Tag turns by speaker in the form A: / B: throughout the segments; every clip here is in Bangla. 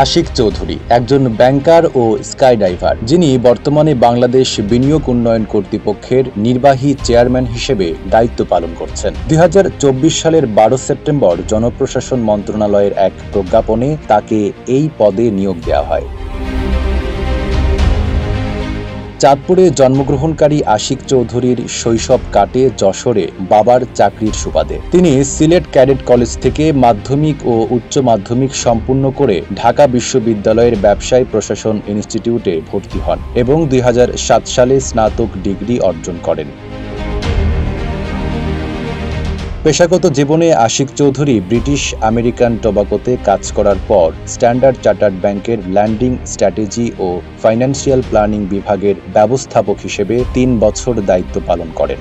A: আশিক চৌধুরী একজন ব্যাংকার ও স্কাইডাইভার, যিনি বর্তমানে বাংলাদেশ বিনিয়োগ উন্নয়ন কর্তৃপক্ষের নির্বাহী চেয়ারম্যান হিসেবে দায়িত্ব পালন করছেন। 2024 সালের 12 সেপ্টেম্বর জনপ্রশাসন মন্ত্রণালয়ের এক প্রজ্ঞাপনে তাকে এই পদে নিয়োগ দেওয়া হয়। চাঁদপুরে জন্মগ্রহণকারী আশিক চৌধুরীর শৈশব কাটে যশোরে বাবার চাকরির সুবাদে। তিনি সিলেট ক্যাডেট কলেজ থেকে মাধ্যমিক ও উচ্চ মাধ্যমিক সম্পূর্ণ করে ঢাকা বিশ্ববিদ্যালয়ের ব্যবসায় প্রশাসন ইনস্টিটিউটে ভর্তি হন এবং 2007 সালে স্নাতক ডিগ্রি অর্জন করেন। পেশাগত জীবনে আশিক চৌধুরী ব্রিটিশ আমেরিকান টোবাকোতে কাজ করার পর স্ট্যান্ডার্ড চার্টার্ড ব্যাংকের ল্যান্ডিং স্ট্র্যাটেজি ও ফাইন্যান্সিয়াল প্ল্যানিং বিভাগের ব্যবস্থাপক হিসেবে 3 বছর দায়িত্ব পালন করেন।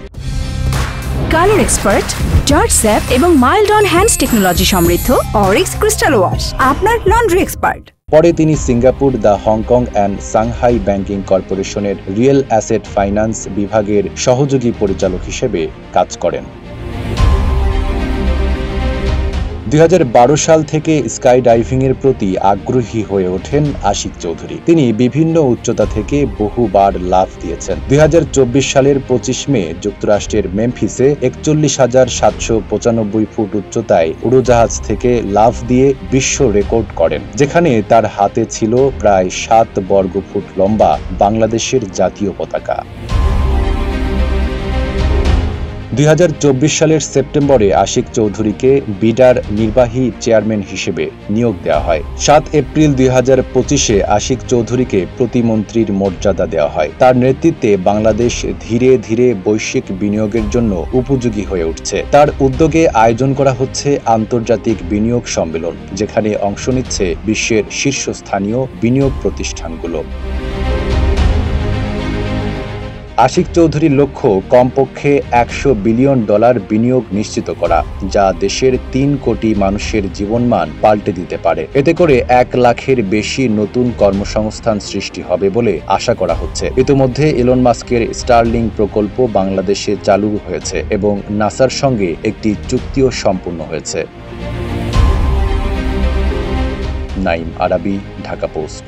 B: কালার এক্সপার্ট, জর্জ স্যাপ এবং মাইল্ড অন হ্যান্ডস টেকনোলজি সমৃদ্ধ অরিক্স ক্রিস্টাল ওয়াশ আপনার লন্ড্রি এক্সপার্ট।
A: পরে তিনি Singapore, the Hong Kong and Shanghai banking কর্পোরেশনের রিয়েল অ্যাসেট ফাইন্যান্স বিভাগের সহযোগী পরিচালক হিসেবে কাজ করেন। 2012 সাল থেকে স্কাই ডাইভিংয়ের প্রতি আগ্রহী হয়ে ওঠেন আশিক চৌধুরী। তিনি বিভিন্ন উচ্চতা থেকে বহুবার লাফ দিয়েছেন। 2024 সালের 25 মে যুক্তরাষ্ট্রের মেমফিসে 41,795 ফুট উচ্চতায় উড়োজাহাজ থেকে লাফ দিয়ে বিশ্ব রেকর্ড করেন, যেখানে তার হাতে ছিল প্রায় 7 বর্গ ফুট লম্বা বাংলাদেশের জাতীয় পতাকা। 2024 সালের সেপ্টেম্বরে আশিক চৌধুরীকে বিডার নির্বাহী চেয়ারম্যান হিসেবে নিয়োগ দেওয়া হয়। 7 এপ্রিল 2025-এ আশিক চৌধুরীকে প্রতিমন্ত্রীর মর্যাদা দেওয়া হয়। তার নেতৃত্বে বাংলাদেশ ধীরে ধীরে বৈশ্বিক বিনিয়োগের জন্য উপযোগী হয়ে উঠছে। তার উদ্যোগে আয়োজন করা হচ্ছে আন্তর্জাতিক বিনিয়োগ সম্মেলন, যেখানে অংশ নিচ্ছে বিশ্বের শীর্ষস্থানীয় বিনিয়োগ প্রতিষ্ঠানগুলো। আশিক চৌধুরীর লক্ষ্য কমপক্ষে $100 বিলিয়ন বিনিয়োগ নিশ্চিত করা, যা দেশের 3 কোটি মানুষের জীবনমান পাল্টে দিতে পারে। এতে করে 1 লাখের বেশি নতুন কর্মসংস্থান সৃষ্টি হবে বলে আশা করা হচ্ছে। ইতিমধ্যে এলন মাস্কের স্টারলিংক প্রকল্প বাংলাদেশে চালু হয়েছে এবং নাসার সঙ্গে একটি চুক্তিও সম্পূর্ণ হয়েছে। নাইম আরাবী, ঢাকা পোস্ট।